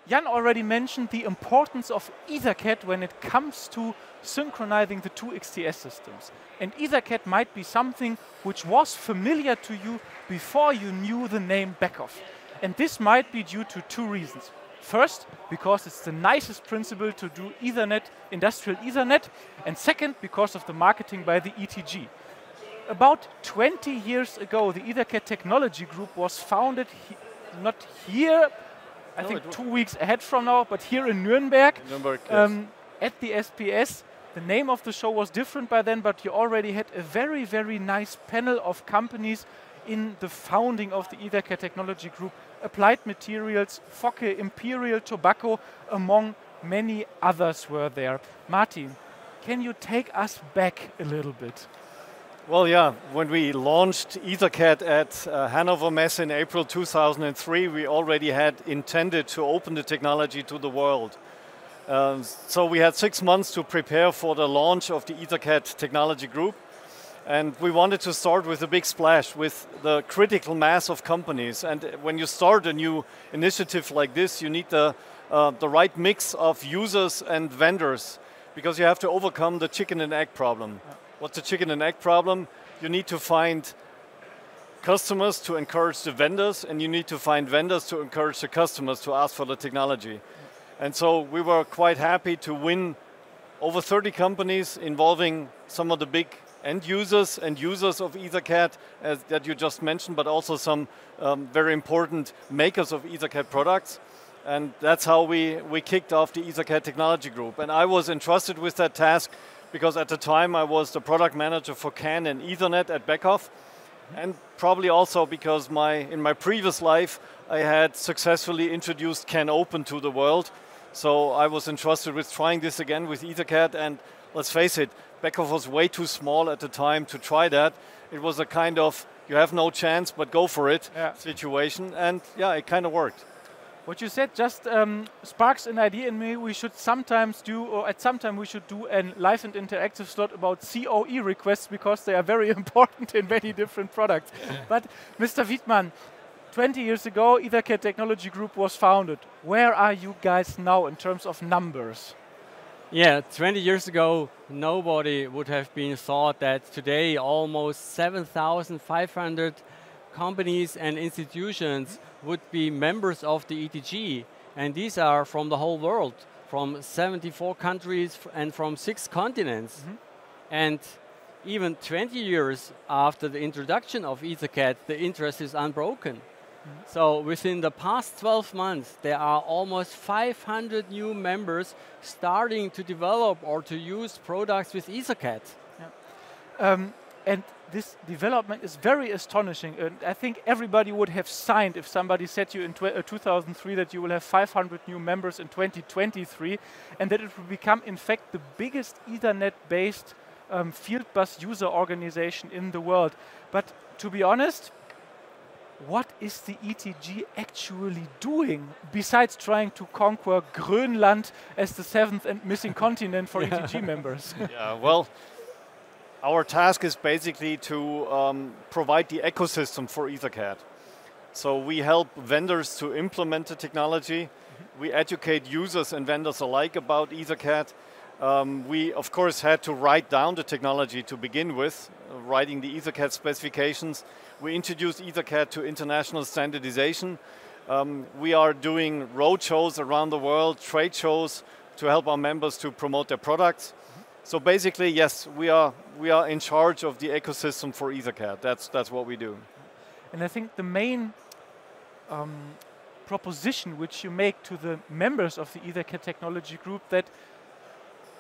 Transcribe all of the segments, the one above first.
Jan already mentioned the importance of EtherCAT when it comes to synchronizing the two XTS systems. And EtherCAT might be something which was familiar to you before you knew the name Beckhoff. And this might be due to two reasons. First, because it's the nicest principle to do Ethernet, industrial Ethernet, and second, because of the marketing by the ETG. About 20 years ago, the EtherCAT Technology Group was founded, not here, I think 2 weeks ahead from now, but here in Nuremberg, Yes. at the SPS. The name of the show was different by then, but you already had a very, very nice panel of companies in the founding of the EtherCAT Technology Group. Applied Materials, Focke, Imperial Tobacco, among many others were there. Martin, can you take us back a little bit? Well, yeah, when we launched EtherCAT at Hannover Messe in April 2003, we already had intended to open the technology to the world. So we had 6 months to prepare for the launch of the EtherCAT Technology Group. And we wanted to start with a big splash, with the critical mass of companies. And when you start a new initiative like this, you need the right mix of users and vendors, because you have to overcome the chicken and egg problem. What's the chicken and egg problem? You need to find customers to encourage the vendors, and you need to find vendors to encourage the customers to ask for the technology. And so we were quite happy to win over 30 companies involving some of the big end users and users of EtherCAT that you just mentioned, but also some very important makers of EtherCAT products. And that's how we kicked off the EtherCAT Technology Group. And I was entrusted with that task because at the time I was the product manager for CAN and Ethernet at Beckhoff. And probably also because in my previous life I had successfully introduced CAN Open to the world. So I was entrusted with trying this again with EtherCAT, and let's face it, Beckhoff was way too small at the time to try that. It was a kind of, you have no chance, but go for it situation, and yeah, it kind of worked. What you said just sparks an idea in me. We should sometimes do, or at some time we should do a live and interactive slot about COE requests, because they are very important in many different products. But Mr. Wiedmann, 20 years ago, EtherCAT Technology Group was founded. Where are you guys now in terms of numbers? Yeah, 20 years ago, nobody would have been thought that today almost 7,500 companies and institutions would be members of the ETG. And these are from the whole world, from 74 countries and from 6 continents. And even 20 years after the introduction of EtherCAT, the interest is unbroken. So within the past 12 months, there are almost 500 new members starting to develop or to use products with EtherCAT. And this development is very astonishing. And I think everybody would have signed if somebody said to you in 2003 that you will have 500 new members in 2023, and that it will become, in fact, the biggest Ethernet-based field bus user organization in the world. But to be honest, what is the ETG actually doing besides trying to conquer Grönland as the 7th and missing continent for ETG members? Yeah, well, our task is basically to provide the ecosystem for EtherCAT. So we help vendors to implement the technology. We educate users and vendors alike about EtherCAT. We, of course, had to write down the technology to begin with, writing the EtherCAT specifications. We introduced EtherCAT to international standardization. We are doing road shows around the world, trade shows, to help our members to promote their products. So basically, yes, we are in charge of the ecosystem for EtherCAT. That's what we do. And I think the main proposition which you make to the members of the EtherCAT Technology Group, that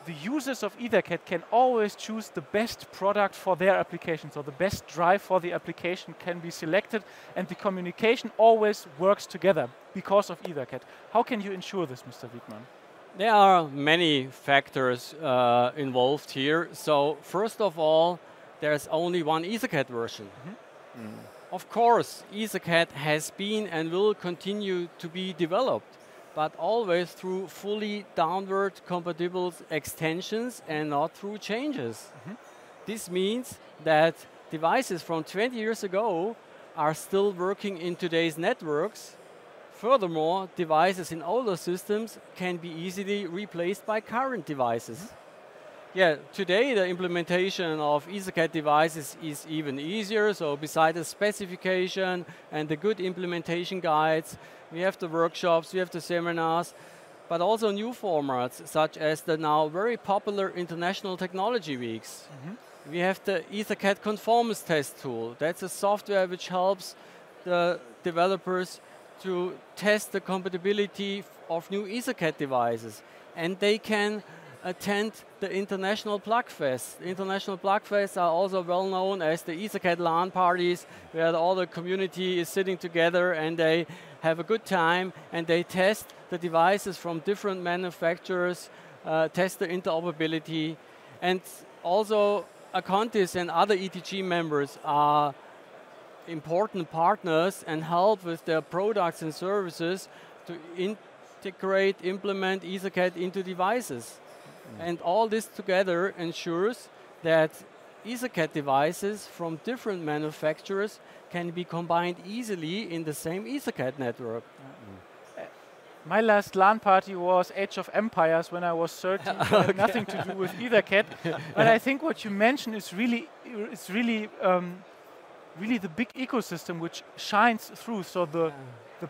the users of EtherCAT can always choose the best product for their application. So the best drive for the application can be selected, and the communication always works together because of EtherCAT. How can you ensure this, Mr. Wiedmann? There are many factors involved here. So first of all, there's only one EtherCAT version. Of course, EtherCAT has been and will continue to be developed, but always through fully downward compatible extensions and not through changes. This means that devices from 20 years ago are still working in today's networks, furthermore, devices in older systems can be easily replaced by current devices. Yeah, today the implementation of EtherCAT devices is even easier. So besides the specification and the good implementation guides, we have the workshops, we have the seminars, but also new formats such as the now very popular International Technology Weeks. We have the EtherCAT Conformance Test tool. That's a software which helps the developers to test the compatibility of new EtherCAT devices. And they can attend the International Plugfest. The International Plugfests are also well known as the EtherCAT LAN parties, where all the community is sitting together and they have a good time and they test the devices from different manufacturers, test the interoperability. And also Acontis and other ETG members are important partners and help with their products and services to integrate, implement EtherCAT into devices. And all this together ensures that EtherCAT devices from different manufacturers can be combined easily in the same EtherCAT network. My last LAN party was Age of Empires when I was 13. Had nothing to do with EtherCAT. But I think what you mentioned is really the big ecosystem which shines through. So the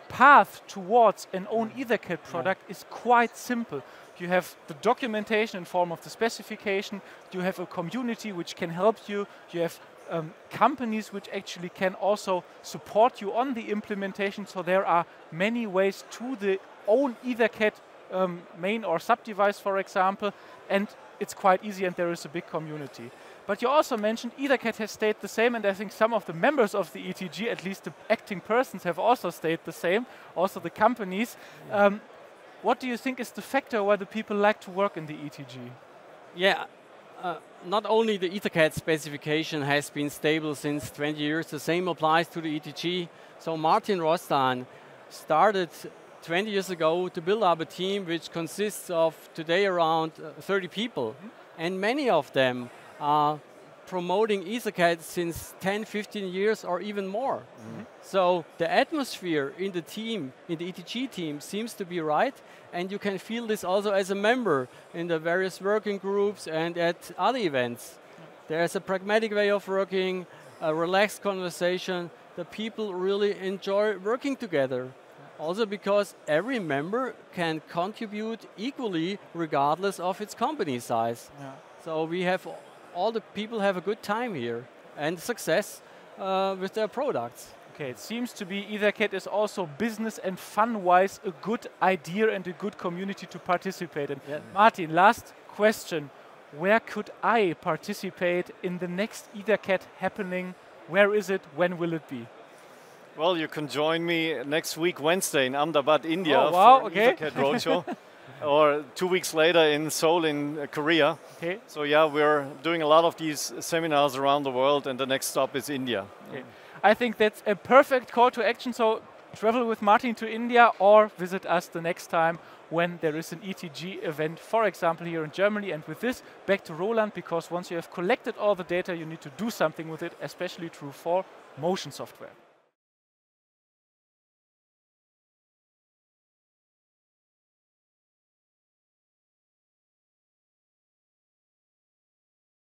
path towards an own EtherCAT product is quite simple. You have the documentation in form of the specification. You have a community which can help you. You have companies which actually can also support you on the implementation. So there are many ways to the own EtherCAT main or sub-device, for example, and it's quite easy and there is a big community. But you also mentioned EtherCAT has stayed the same, and I think some of the members of the ETG, at least the acting persons, have also stayed the same, also the companies. What do you think is the factor why the people like to work in the ETG? Yeah, not only the EtherCAT specification has been stable since 20 years, the same applies to the ETG. So Martin Rostan started 20 years ago to build up a team which consists of today around 30 people. And many of them are promoting EtherCAT since 10, 15 years or even more. So the atmosphere in the team, in the ETG team, seems to be right, and you can feel this also as a member in the various working groups and at other events. There's a pragmatic way of working, a relaxed conversation. The people really enjoy working together. Also because every member can contribute equally regardless of its company size. So we have all the people have a good time here and success with their products. Okay, it seems to be EtherCAT is also business and fun-wise a good idea and a good community to participate in. Martin, last question. Where could I participate in the next EtherCAT happening? Where is it? When will it be? Well, you can join me next week, Wednesday, in Ahmedabad, India, for an EtherCAT roadshow. Or 2 weeks later in Seoul in Korea. Okay. So yeah, we're doing a lot of these seminars around the world, and the next stop is India. Okay. I think that's a perfect call to action. So travel with Martin to India or visit us the next time when there is an ETG event, for example, here in Germany. And with this, back to Roland, because once you have collected all the data, you need to do something with it, especially true for motion software.